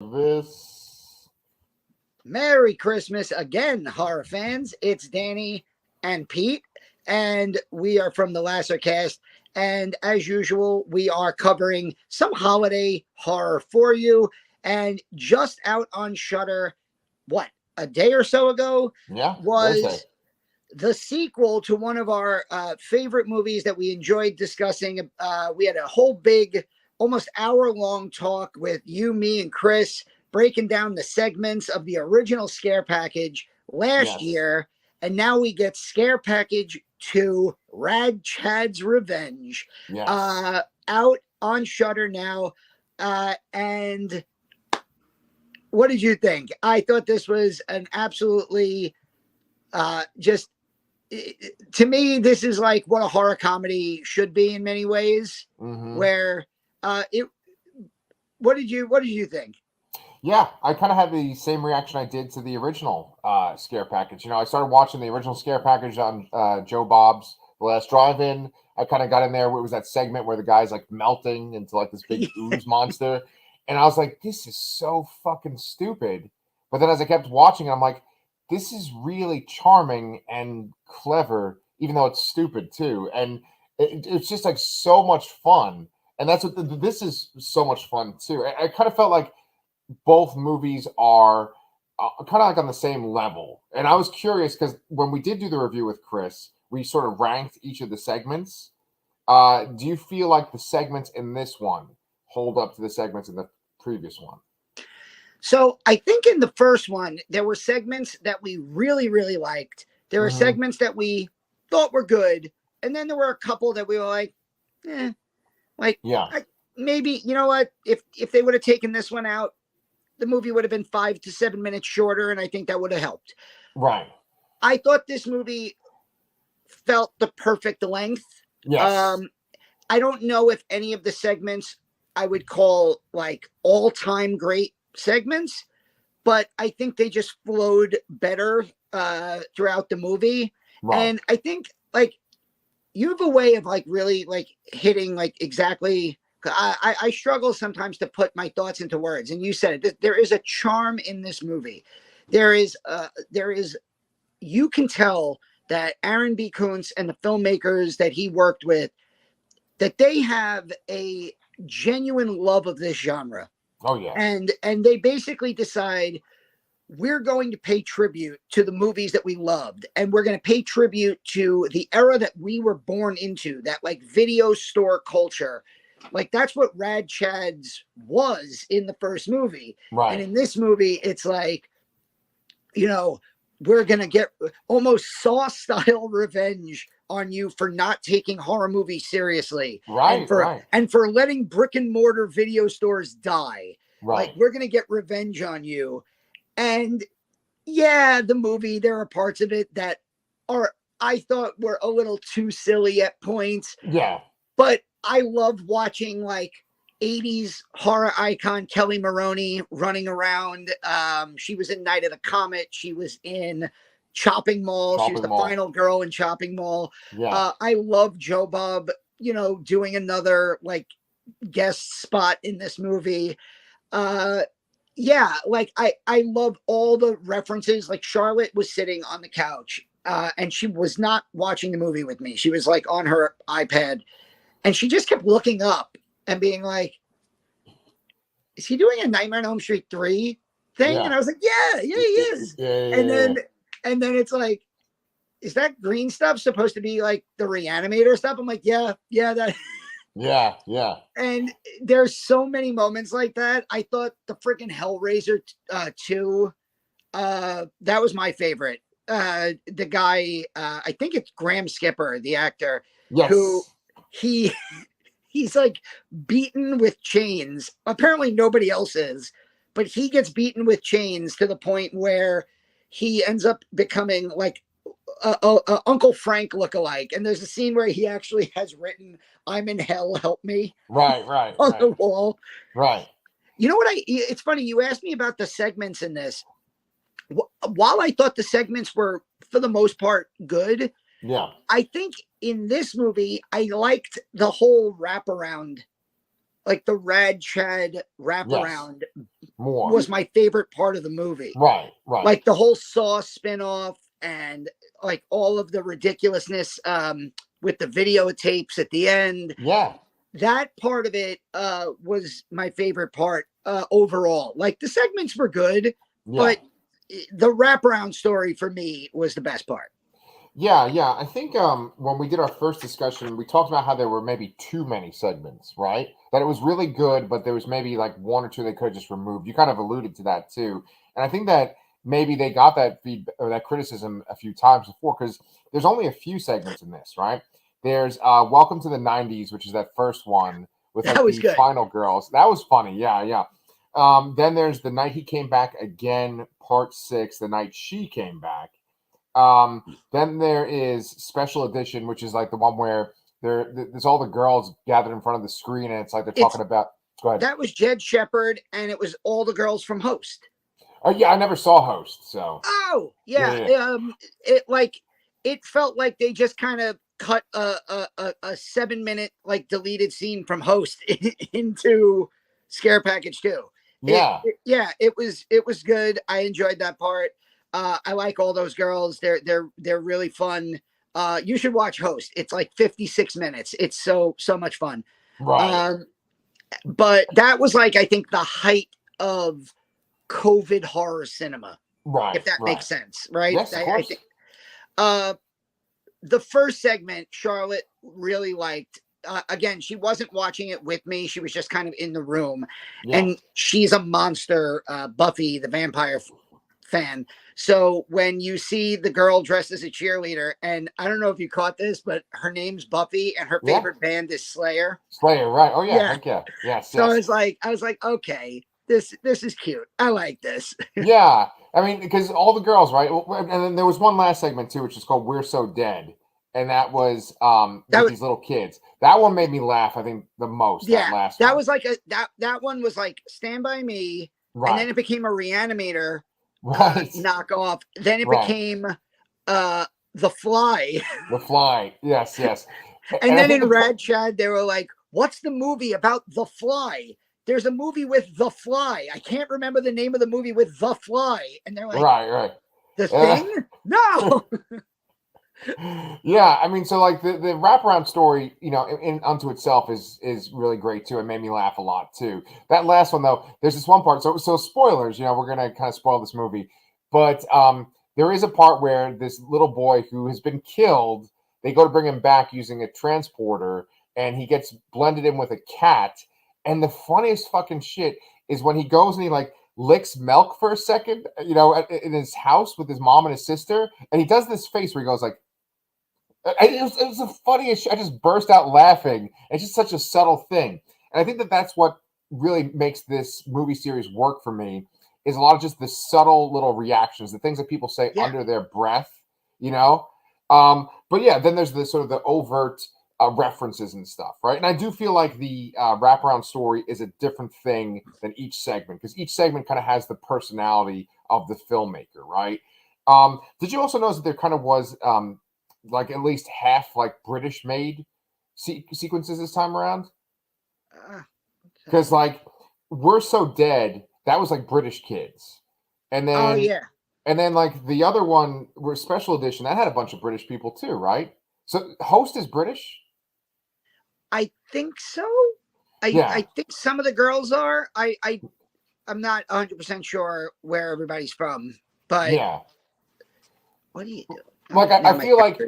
This. Merry Christmas again, horror fans. It's Danny and Pete, and we are from the Lasser Cast. And as usual, we are covering some holiday horror for you. And just out on Shudder, what, a day or so ago, Yeah, was Thursday. the sequel to one of our favorite movies that we enjoyed discussing. We had a whole big, almost hour-long talk with you, me, and Chris, breaking down the segments of the original Scare Package last year. And now we get Scare Package 2, Rad Chad's Revenge, out on Shudder now. And what did you think? I thought this was an absolutely just, to me, this is like what a horror comedy should be in many ways. Where what did you think? Yeah, I kind of had the same reaction I did to the original Scare Package. You know, I started watching the original Scare Package on Joe Bob's The Last Drive-In. I kind of got in there. It was that segment where the guy's like melting into like this big ooze monster. And I was like, this is so fucking stupid. But then as I kept watching, I'm like, this is really charming and clever, even though it's stupid too. And it's just like so much fun. And that's what this is, so much fun too. I kind of felt like both movies are kind of like on the same level. And I was curious because when we did do the review with Chris, we sort of ranked each of the segments. Do you feel like the segments in this one hold up to the segments in the previous one? So I think in the first one, there were segments that we really, really liked. There were segments that we thought were good. And then there were a couple that we were like, maybe, you know what? If they would have taken this one out, the movie would have been 5 to 7 minutes shorter, and I think that would have helped. Right. I thought this movie felt the perfect length. Yes. I don't know if any of the segments I would call like all-time great segments, but I think they just flowed better throughout the movie. Right. And I think like you have a way of like really like hitting like exactly. I struggle sometimes to put my thoughts into words, and you said it. There is a charm in this movie. There is, you can tell that Aaron B. Koontz and the filmmakers that he worked with, that they have a genuine love of this genre. Oh yeah. And they basically decide we're going to pay tribute to the movies that we loved, and we're going to pay tribute to the era that we were born into, that like video store culture. Like that's what Rad Chad's was in the first movie. Right. And in this movie, it's like, you know, we're going to get almost Saw style revenge on you for not taking horror movies seriously. Right. And for letting brick and mortar video stores die. Right. Like we're going to get revenge on you. And yeah, the movie, there are parts of it that I thought were a little too silly at points. Yeah. But I loved watching like 80s horror icon Kelly Maroney running around. She was in Night of the Comet. She was in Chopping Mall. She was the final girl in Chopping Mall. Yeah. I love Joe Bob, you know, doing another like guest spot in this movie. Yeah, like I love all the references. Like Charlotte was sitting on the couch and she was not watching the movie with me. She was like on her iPad. And she just kept looking up and being like, is he doing a Nightmare on Elm Street 3 thing? Yeah. And I was like, yeah, he is. Yeah. And then it's like, is that green stuff supposed to be like the Reanimator stuff? I'm like, yeah, that. Yeah. And there's so many moments like that. I thought the freaking Hellraiser 2, that was my favorite. The guy, I think it's Graham Skipper, the actor, who he's like beaten with chains. Apparently nobody else is, but he gets beaten with chains to the point where he ends up becoming like a Uncle Frank lookalike. And there's a scene where he actually has written, "I'm in hell, help me." Right. On the wall. Right. You know what? It's funny. You asked me about the segments in this. While I thought the segments were, for the most part, good. Yeah. I think in this movie, I liked the whole wraparound like the Rad Chad wraparound More was my favorite part of the movie. right. Like the whole Saw spinoff and like all of the ridiculousness with the videotapes at the end. Yeah. That part of it was my favorite part overall. Like the segments were good, but the wraparound story for me was the best part. Yeah, I think when we did our first discussion, we talked about how there were maybe too many segments, right? That it was really good, but there was maybe like one or two they could have just removed. You kind of alluded to that too. And I think that maybe they got that feedback or that criticism a few times before, because there's only a few segments in this, right? There's Welcome to the 90s, which is that first one with like That was the good. final girls. That was funny. Yeah. Then there's The Night He Came Back Again, part 6, the night she came back. Then there is Special Edition, which is like the one where there's all the girls gathered in front of the screen, and it's like they're talking about. Go ahead. That was Jed Shepard, and it was all the girls from Host. Oh yeah, I never saw Host, so. Oh yeah. It felt like they just kind of cut a 7-minute like deleted scene from Host into Scare Package 2. Yeah. It was good. I enjoyed that part. I like all those girls. They're really fun. You should watch Host. It's like 56 minutes. It's so much fun. Right. But that was like, I think, the height of COVID horror cinema. Right. If that makes sense, right? Yes, of course. I think, the first segment, Charlotte really liked. Again, she wasn't watching it with me. She was just kind of in the room. Yeah. And she's a monster Buffy the Vampire fan. So when you see the girl dressed as a cheerleader, and I don't know if you caught this, but her name's Buffy and her favorite band is Slayer. Slayer, right. Oh yeah. Heck yeah. Yes. So I was like, okay, this is cute. I like this. Yeah. I mean, because all the girls, right? And then there was one last segment too, which is called We're So Dead. And that was these little kids. That one made me laugh, I think, the most. Yeah. That last that one. was like that one was like Stand By Me. Right. And then it became a Reanimator knockoff. Then it became The Fly. The Fly. Yes. And then in Rad Chad, they were like, what's the movie about The Fly? There's a movie with The Fly. I can't remember the name of the movie with The Fly. And they're like, right. The Thing? No. Yeah, I mean, so like the wraparound story, you know, in unto itself is really great too. It made me laugh a lot too. That last one though, there's this one part. So spoilers, you know, we're gonna kind of spoil this movie, but there is a part where this little boy who has been killed, they go to bring him back using a transporter, and he gets blended in with a cat. And the funniest fucking shit is when he goes and he like licks milk for a second, you know, in his house with his mom and his sister, and he does this face where he goes like. It was the funniest. I just burst out laughing. It's just such a subtle thing, and I think that that's what really makes this movie series work for me. Is a lot of just the subtle little reactions, the things that people say under their breath, you know. But yeah, then there's the sort of the overt references and stuff, right? And I do feel like the wraparound story is a different thing than each segment, because each segment kind of has the personality of the filmmaker, right? Did you also notice that there kind of was like at least half like British made sequences this time around? Because like We're So Dead, that was like British kids, and then and then like the other one were Special Edition, that had a bunch of British people too, right? So Host is British. I think so. I think some of the girls are. I'm not 100% sure where everybody's from, but what do you do? Like I feel like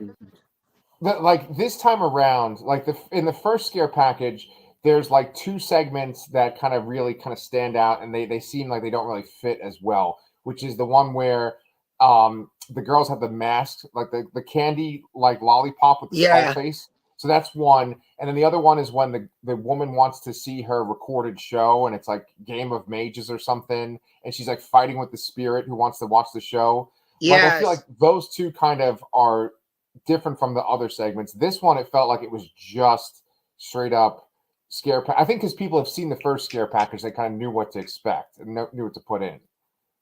that, like this time around, like in the first Scare Package, there's like two segments that kind of really kind of stand out, and they seem like they don't really fit as well. Which is the one where the girls have the mask, like the candy like lollipop with the skull face. So that's one, and then the other one is when the woman wants to see her recorded show, and it's like Game of Mages or something, and she's like fighting with the spirit who wants to watch the show. Like, I feel like those two kind of are different from the other segments. This one, it felt like it was just straight up Scare Package. I think because people have seen the first Scare Package, they kind of knew what to expect and knew what to put in.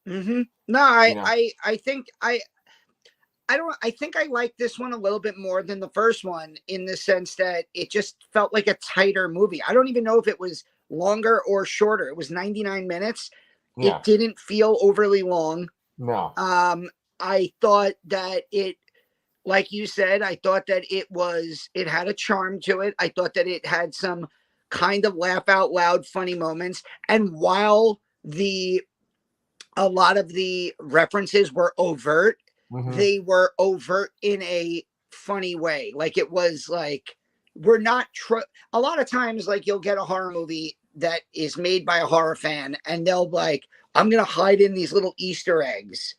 Mm-hmm. No, I think I think I like this one a little bit more than the first one, in the sense that it just felt like a tighter movie. I don't even know if it was longer or shorter. It was 99 minutes. Yeah. It didn't feel overly long. No. I thought that it, like you said, I thought that it had a charm to it. I thought that it had some kind of laugh out loud funny moments. And while a lot of the references were overt, they were overt in a funny way. Like it was like, we're not, a lot of times, like you'll get a horror movie that is made by a horror fan and they'll like, I'm going to hide in these little Easter eggs.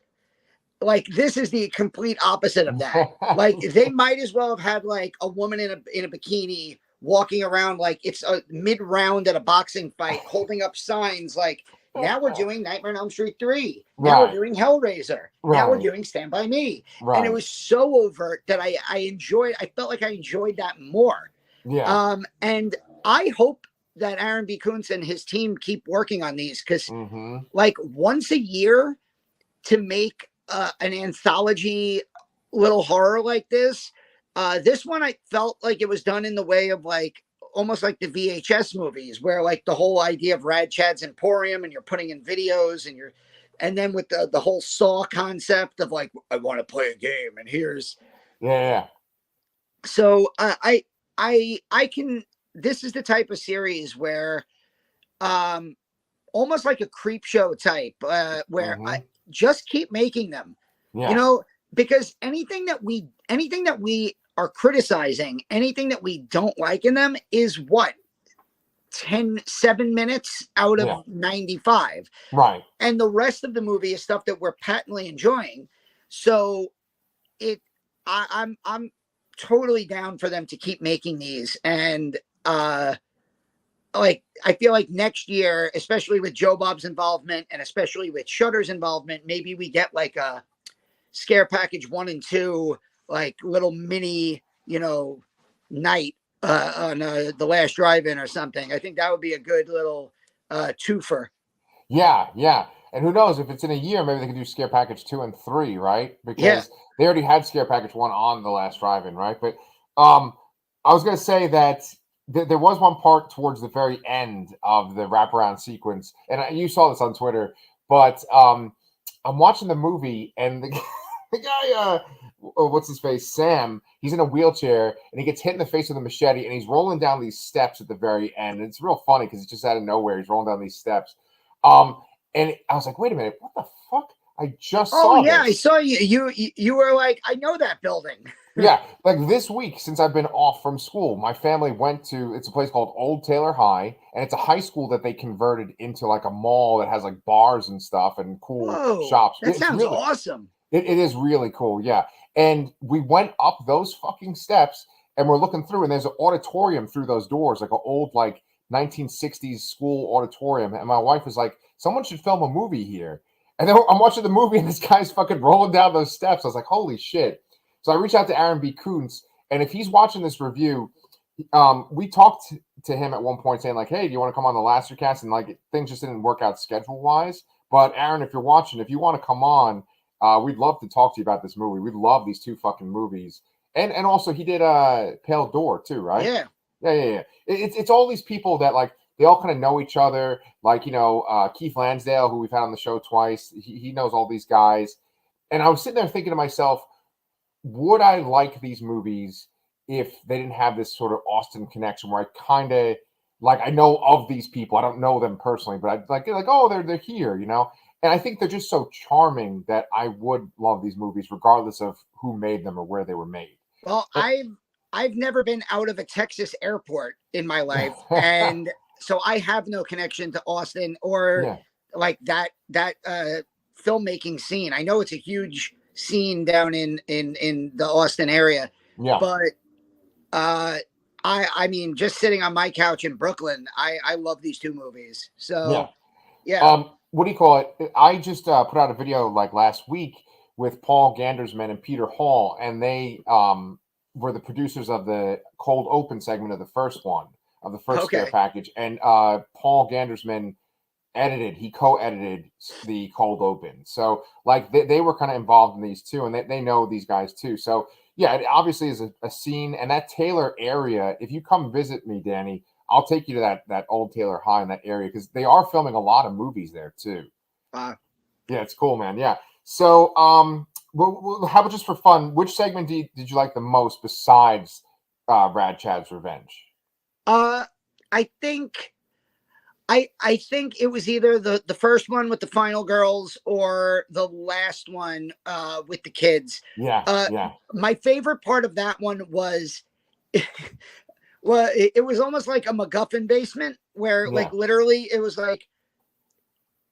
Like this is the complete opposite of that. Like they might as well have had like a woman in a bikini walking around like it's a mid-round at a boxing fight, holding up signs like, now we're doing Nightmare on Elm Street 3. Now we're doing Hellraiser. Now we're doing Stand By Me. And it was so overt that I felt like I enjoyed that more. Yeah. And I hope that Aaron B. Koontz and his team keep working on these because like once a year to make an anthology little horror like this one I felt like it was done in the way of like almost like the VHS movies where like the whole idea of Rad Chad's Emporium and you're putting in videos and then with the whole Saw concept of like, I want to play a game and here's so I can, this is the type of series where almost like a creep show type where I just keep making them, you know, because anything that we are criticizing, anything that we don't like in them is what 7 minutes out of 95, right? And the rest of the movie is stuff that we're patently enjoying. So I'm totally down for them to keep making these. And like I feel like next year, especially with Joe Bob's involvement and especially with Shudder's involvement, maybe we get like a Scare Package 1 and 2, like little mini, you know, night on the last drive-in or something. I think that would be a good little twofer. Yeah. And who knows, if it's in a year, maybe they can do Scare Package 2 and 3, right? Because they already had Scare Package 1 on the last drive-in, right? But I was going to say that there was one part towards the very end of the wraparound sequence, and you saw this on Twitter, but I'm watching the movie, and the guy, what's his face, Sam, he's in a wheelchair, and he gets hit in the face with a machete, and he's rolling down these steps at the very end. And it's real funny because it's just out of nowhere. He's rolling down these steps. And I was like, wait a minute, what the fuck? I just saw this. I saw you. You were like, I know that building. Yeah, like this week, since I've been off from school, my family went to, it's a place called Old Taylor High, and it's a high school that they converted into like a mall that has like bars and stuff and cool shops. That sounds awesome. It is really cool, yeah. And we went up those fucking steps, and we're looking through, and there's an auditorium through those doors, like an old like 1960s school auditorium. And my wife was like, someone should film a movie here. And then I'm watching the movie, and this guy's fucking rolling down those steps. I was like, holy shit. So I reached out to Aaron B. Koontz, and if he's watching this review, we talked to him at one point saying like, hey, do you want to come on the Lastercast? And like things just didn't work out schedule-wise. But Aaron, if you're watching, if you want to come on, we'd love to talk to you about this movie. We love these two fucking movies. And also he did Pale Door too, right? Yeah. It's all these people that like, they all kind of know each other. Like, you know, Keith Lansdale, who we've had on the show twice, he knows all these guys. And I was sitting there thinking to myself, would I like these movies if they didn't have this sort of Austin connection where I kind of like, I know of these people. I don't know them personally, but I like, oh, they're here, you know? And I think they're just so charming that I would love these movies regardless of who made them or where they were made. Well, I've never been out of a Texas airport in my life. And so I have no connection to Austin or like that filmmaking scene. I know it's a huge scene down in the Austin area. Yeah. But I mean, just sitting on my couch in Brooklyn, I love these two movies. So yeah. What do you call it? I just put out a video like last week with Paul Gandersman and Peter Hall, and they were the producers of the cold open segment of the first one, of the first Scare Package. And Paul Gandersman he co-edited the cold open. So like they were kind of involved in these too, and they know these guys too. So yeah, it obviously is a scene. And that Taylor area, if you come visit me, Danny, I'll take you to that Old Taylor High in that area because they are filming a lot of movies there too. Yeah, it's cool, man. Yeah. So, well, how about just for fun? Which segment did you like the most besides Rad Chad's Revenge? I think I think it was either the first one with the final girls or the last one with the kids. Yeah, yeah. My favorite part of that one was well, it was almost like a MacGuffin basement where like literally it was like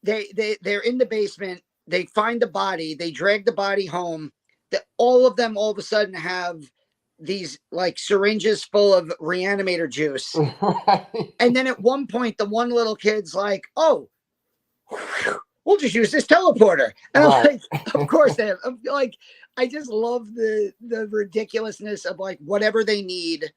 they're in the basement, they find the body, they drag the body home, that all of them all of a sudden have these like syringes full of reanimator juice. Right. And then at one point, the one little kid's like, "Oh, we'll just use this teleporter." And I'm like, "Of course they have." I'm like, I just love the ridiculousness of like whatever they need,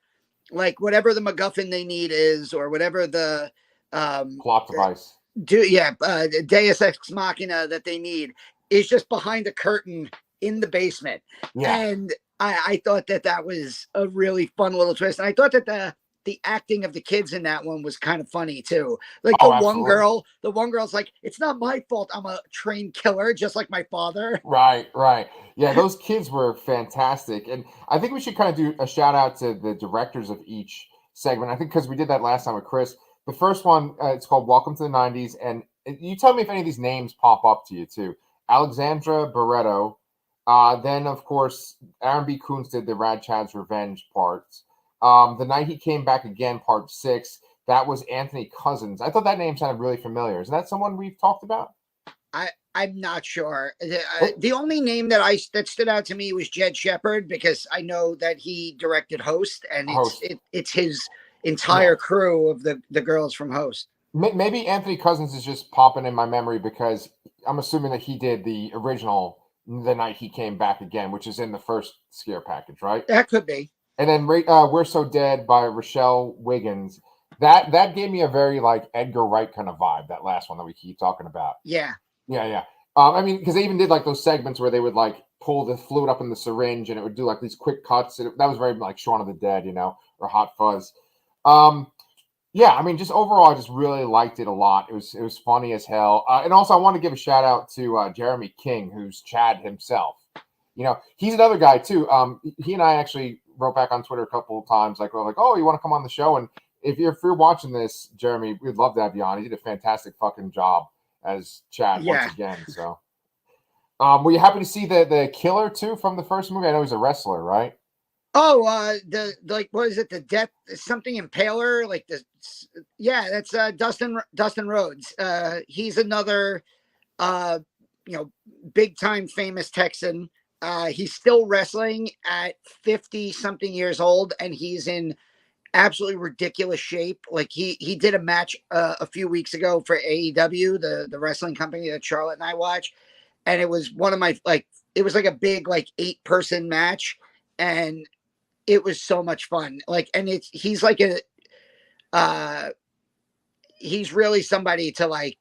like whatever the MacGuffin they need is, or whatever the plot device. Deus Ex Machina that they need is just behind a curtain in the basement. Yeah. And I thought that was a really fun little twist. And I thought that the acting of the kids in that one was kind of funny too. Like the one girl's like, "It's not my fault. I'm a trained killer, just like my father." Right. Yeah, those kids were fantastic. And I think we should kind of do a shout out to the directors of each segment. I think because we did that last time with Chris. The first one, it's called Welcome to the 90s. And you tell me if any of these names pop up to you too. Alexandra Barreto. Then, of course, Aaron B. Koontz did the Rad Chad's Revenge parts. The Night He Came Back Again, part 6. That was Anthony Cousins. I thought that name sounded really familiar. Is that someone we've talked about? I'm not sure. The only name that stood out to me was Jed Shepard because I know that he directed Host, and it's his entire crew of the girls from Host. Maybe Anthony Cousins is just popping in my memory because I'm assuming that he did the original The Night He Came Back Again, which is in the first scare package, right? That could be. And then We're So Dead by Rachele Wiggins. That gave me a very like Edgar Wright kind of vibe, that last one that we keep talking about. Yeah. I mean, because they even did like those segments where they would like pull the fluid up in the syringe and it would do like these quick cuts. And that was very like Shaun of the Dead, or Hot Fuzz. Yeah, I mean, just overall, I just really liked it a lot. It was funny as hell. And also, I want to give a shout out to Jeremy King, who's Chad himself. He's another guy too. He and I actually wrote back on Twitter a couple of times, like, we're like, "Oh, you want to come on the show?" And if you're watching this, Jeremy, we'd love to have you on. He did a fantastic fucking job as Chad once again. So, were you happy to see the killer too from the first movie? I know he's a wrestler, right? Oh, what is it? The death something impaler, like that's Dustin Rhodes. He's another big time famous Texan. He's still wrestling at 50 something years old, and he's in absolutely ridiculous shape. Like he did a match a few weeks ago for AEW, the wrestling company that Charlotte and I watch, and it was one of my it was like a big 8-person match, and it was so much fun. And he's like he's really somebody to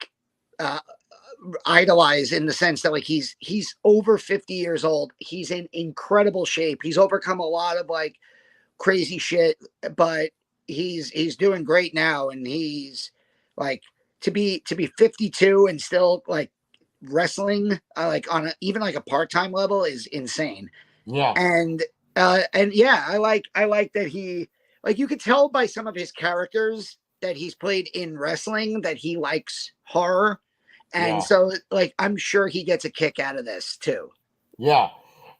idolize in the sense that he's over 50 years old. He's in incredible shape. He's overcome a lot of crazy shit, but he's doing great now. And he's to be 52 and still wrestling on even a part-time level is insane. Yeah. And yeah, I like that he you could tell by some of his characters that he's played in wrestling that he likes horror. And so I'm sure he gets a kick out of this too. Yeah.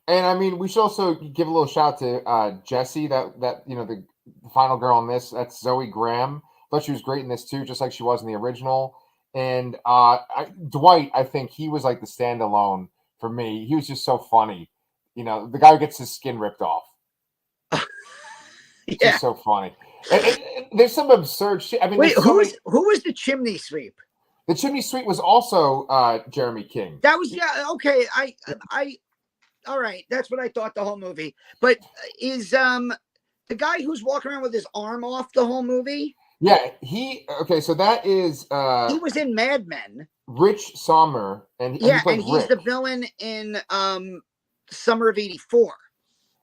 And I mean, we should also give a little shout to Jessie, that the final girl in this. That's Zoe Graham. Thought she was great in this too, just like she was in the original. And Dwight, I think he was like the standalone for me. He was just so funny. The guy who gets his skin ripped off. It's just so funny. And there's some absurd shit. I mean, wait, who was the chimney sweep? The chimney sweep was also Jeremy King. That was okay. I all right. That's what I thought the whole movie. But is the guy who's walking around with his arm off the whole movie? Yeah, so that is he was in Mad Men. Rich Sommer, and he's the villain in Summer of '84.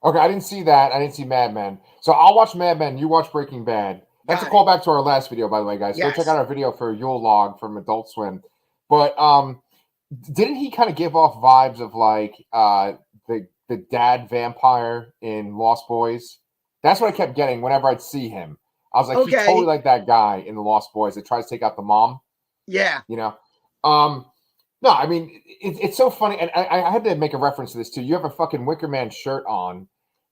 Okay, I didn't see that. I didn't see Mad Men. So I'll watch Mad Men. You watch Breaking Bad. That's a Got it. callback to our last video, by the way, guys. Go check Yes. out our video for Yule Log from Adult Swim. But didn't he kind of give off vibes of like the dad vampire in Lost Boys? That's what I kept getting whenever I'd see him. I was like, he's totally Okay. like that guy in the Lost Boys that tries to take out the mom. Yeah. You know, no, I mean it's so funny, and I had to make a reference to this too. You have a fucking Wicker Man shirt on,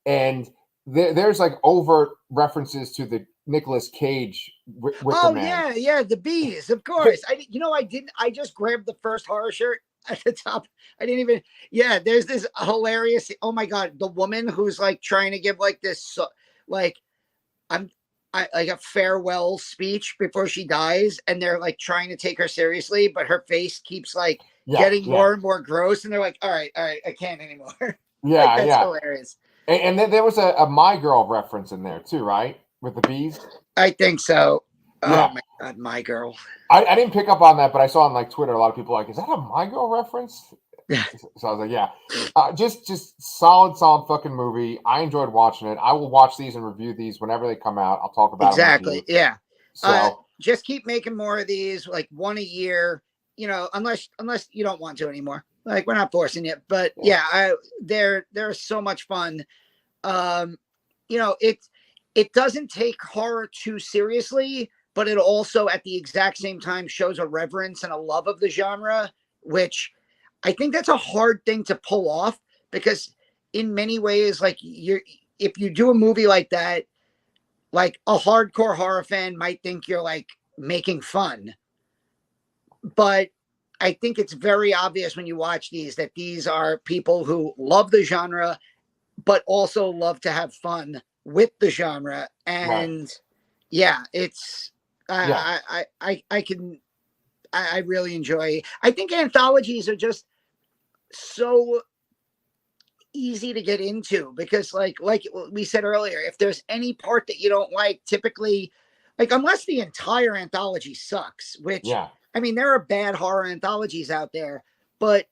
and there's like overt references to the Nicolas Cage Wicker Oh Man. yeah, the bees, of course. I just grabbed the first horror shirt at the top. I didn't even. Yeah, there's this hilarious. Oh my god, the woman who's like trying to give like this, like like a farewell speech before she dies, and they're like trying to take her seriously, but her face keeps like getting more and more gross, and they're like, all right, I can't anymore. Like that's hilarious. And then there was a My Girl reference in there too, right? With the bees. I think so. Yeah. Oh my god, My Girl. I didn't pick up on that, but I saw on like Twitter a lot of people like, is that a My Girl reference? Yeah. So I was like, yeah, just solid fucking movie. I enjoyed watching it. I will watch these and review these whenever they come out. I'll talk about exactly. them. Yeah. So just keep making more of these, like one a year. You know, unless you don't want to anymore. Like we're not forcing it, but yeah, they're so much fun. You know, it doesn't take horror too seriously, but it also at the exact same time shows a reverence and a love of the genre, which I think that's a hard thing to pull off because in many ways, like if you do a movie like that, like a hardcore horror fan might think you're like making fun. But I think it's very obvious when you watch these that these are people who love the genre, but also love to have fun with the genre. And yeah, it's I really enjoy. I think anthologies are just so easy to get into because like we said earlier, if there's any part that you don't like, typically like unless the entire anthology sucks, which I mean there are bad horror anthologies out there, but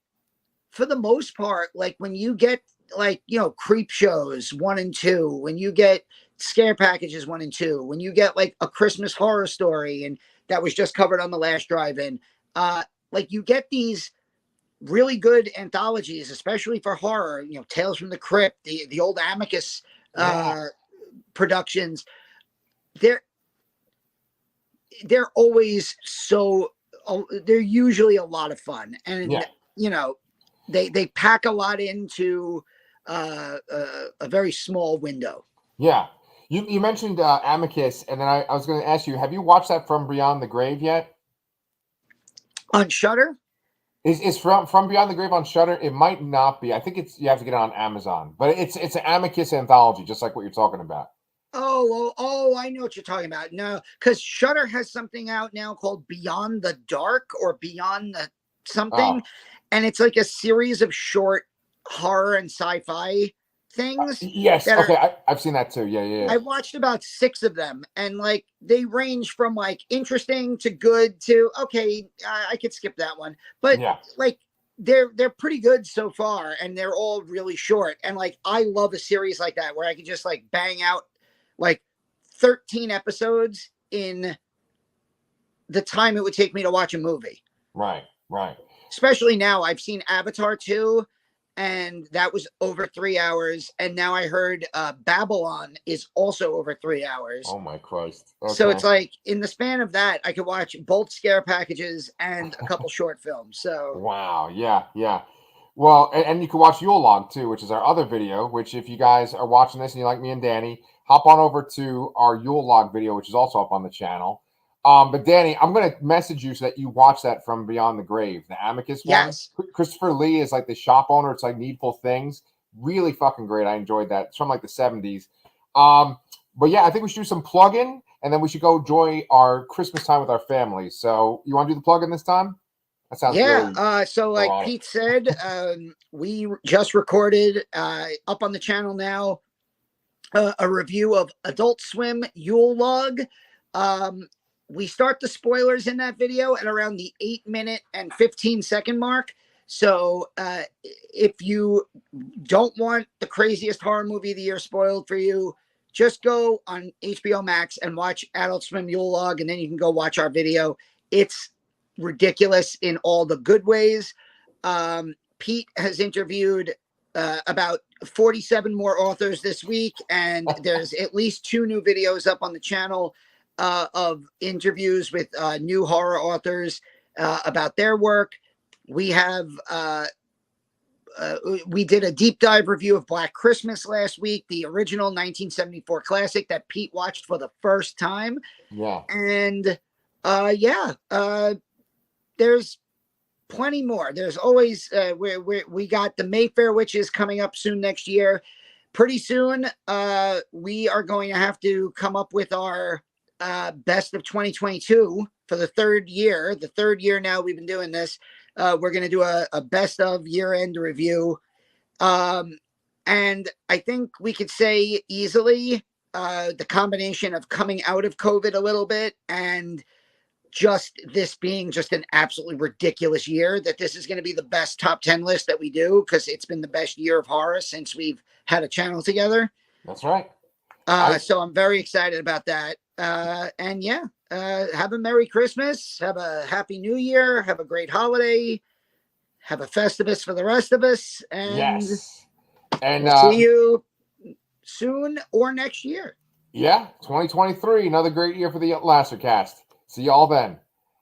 for the most part, like when you get like, you know, creep shows 1 and 2, when you get scare packages 1 and 2, when you get like a Christmas Horror Story, and that was just covered on the last drive-in, like you get these really good anthologies, especially for horror, you know, Tales from the Crypt, the old Amicus productions. They're always they're usually a lot of fun, and you know, they pack a lot into a very small window. Yeah. You mentioned Amicus, and then I was going to ask you, have you watched that From Beyond the Grave yet? On Shudder? Is From Beyond the Grave on Shudder? It might not be. I think you have to get it on Amazon, but it's an Amicus anthology, just like what you're talking about. Oh, I know what you're talking about. No, because Shudder has something out now called Beyond the Dark or Beyond the something, and it's like a series of short horror and sci-fi things. Yes, okay, I've seen that too. Yeah. I watched about 6 of them, and like they range from like interesting to good to okay, I could skip that one, but like they're pretty good so far, and they're all really short. And like I love a series like that where I can just like bang out like 13 episodes in the time it would take me to watch a movie. Right. Especially now, I've seen Avatar 2, and that was over 3 hours. And now I heard Babylon is also over 3 hours. Oh my Christ. Okay. So it's like in the span of that, I could watch both scare packages and a couple short films. So wow. Yeah. Well, and you can watch Yule Log too, which is our other video, which if you guys are watching this and you like me and Danny, hop on over to our Yule Log video, which is also up on the channel. But Danny, I'm going to message you so that you watch that From Beyond the Grave, the Amicus one. Yes. Christopher Lee is like the shop owner. It's like Needful Things. Really fucking great. I enjoyed that. It's from like the 70s. But yeah, I think we should do some plug-in, and then we should go enjoy our Christmas time with our family. So you want to do the plug-in this time? That sounds really so like ironic. Pete said, we just recorded up on the channel now a review of Adult Swim Yule Log. We start the spoilers in that video at around the 8-minute and 15-second mark. So if you don't want the craziest horror movie of the year spoiled for you, just go on HBO Max and watch Adult Swim Yule Log, and then you can go watch our video. It's ridiculous in all the good ways. Pete has interviewed about 47 more authors this week, and there's at least 2 new videos up on the channel of interviews with new horror authors about their work. We have we did a deep dive review of Black Christmas last week, the original 1974 classic that Pete watched for the first time. Yeah. And there's plenty more. There's always we got the Mayfair Witches coming up soon next year. Pretty soon, we are going to have to come up with our best of 2022 for the third year. The third year now we've been doing this. We're going to do a best of year-end review. And I think we could say easily the combination of coming out of COVID a little bit and just this being just an absolutely ridiculous year, that this is going to be the best top 10 list that we do, because it's been the best year of horror since we've had a channel together. That's right. So I'm very excited about that. And yeah, have a Merry Christmas, have a Happy New Year, have a great holiday, have a Festivus for the rest of us, and yes, and we'll see you soon or next year. Yeah, 2023, another great year for the Lastercast. See y'all then.